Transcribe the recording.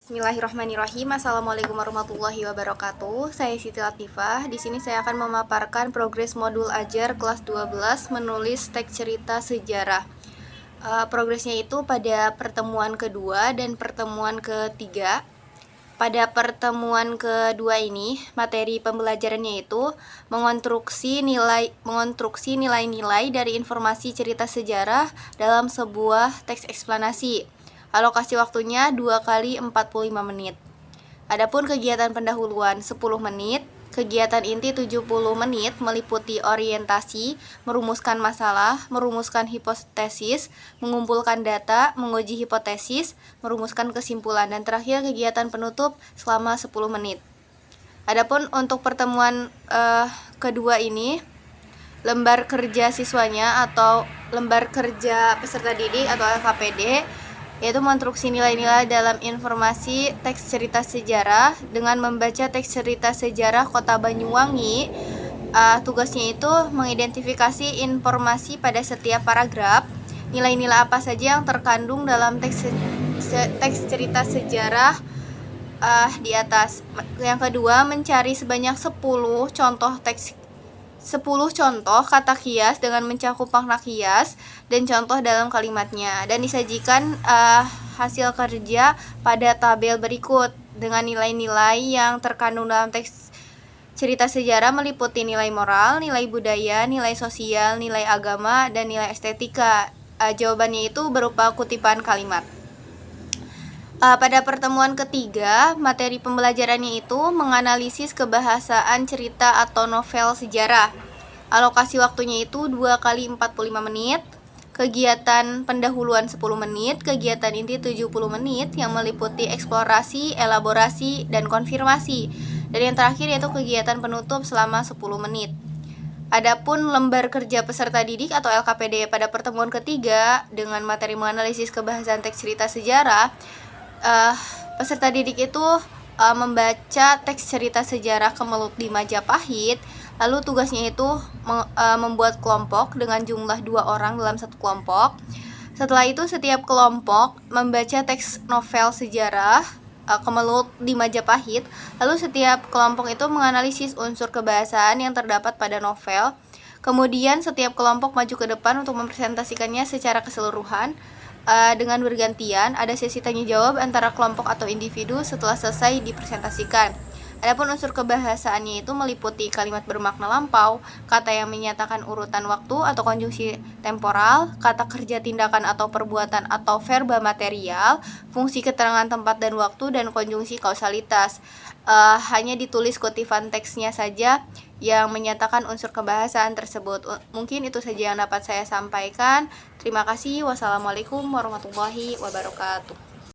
Bismillahirrahmanirrahim. Assalamualaikum warahmatullahi wabarakatuh. Saya Siti Latifah. Di sini saya akan memaparkan progres modul ajar kelas 12 menulis teks cerita sejarah. Progresnya itu pada pertemuan kedua dan pertemuan ketiga. Pada pertemuan kedua ini, materi pembelajarannya itu mengonstruksi nilai-nilai dari informasi cerita sejarah dalam sebuah teks eksplanasi. Alokasi waktunya 2 kali 45 menit. Adapun kegiatan pendahuluan 10 menit, kegiatan inti 70 menit meliputi orientasi, merumuskan masalah, merumuskan hipotesis, mengumpulkan data, menguji hipotesis, merumuskan kesimpulan, dan terakhir kegiatan penutup selama 10 menit. Adapun untuk pertemuan kedua ini, lembar kerja siswanya atau lembar kerja peserta didik atau LKPD yaitu mengonstruksi nilai-nilai dalam informasi teks cerita sejarah dengan membaca teks cerita sejarah Kota Banyuwangi. Tugasnya itu mengidentifikasi informasi pada setiap paragraf, nilai-nilai apa saja yang terkandung dalam teks cerita sejarah di atas. Yang kedua, mencari sebanyak 10 contoh kata kias dengan mencakup makna kias dan contoh dalam kalimatnya, dan disajikan hasil kerja pada tabel berikut dengan nilai-nilai yang terkandung dalam teks cerita sejarah meliputi nilai moral, nilai budaya, nilai sosial, nilai agama, dan nilai estetika. Jawabannya itu berupa kutipan kalimat. Pada pertemuan ketiga, materi pembelajarannya itu menganalisis kebahasaan cerita atau novel sejarah. Alokasi waktunya itu 2 kali 45 menit, kegiatan pendahuluan 10 menit, kegiatan inti 70 menit yang meliputi eksplorasi, elaborasi, dan konfirmasi. Dan yang terakhir yaitu kegiatan penutup selama 10 menit. Adapun lembar kerja peserta didik atau LKPD pada pertemuan ketiga dengan materi menganalisis kebahasaan teks cerita sejarah, peserta didik itu membaca teks cerita sejarah Kemelut di Majapahit. Lalu tugasnya itu membuat kelompok dengan jumlah 2 orang dalam satu kelompok. Setelah itu setiap kelompok membaca teks novel sejarah Kemelut di Majapahit. Lalu setiap kelompok itu menganalisis unsur kebahasaan yang terdapat pada novel. Kemudian setiap kelompok maju ke depan untuk mempresentasikannya secara keseluruhan. Dengan bergantian, ada sesi tanya jawab antara kelompok atau individu setelah selesai dipresentasikan. Adapun unsur kebahasaannya itu meliputi kalimat bermakna lampau, kata yang menyatakan urutan waktu atau konjungsi temporal, kata kerja tindakan atau perbuatan atau verba material, fungsi keterangan tempat dan waktu, dan konjungsi kausalitas. Hanya ditulis kutipan teksnya saja yang menyatakan unsur kebahasaan tersebut. Mungkin itu saja yang dapat saya sampaikan. Terima kasih. Wassalamualaikum warahmatullahi wabarakatuh.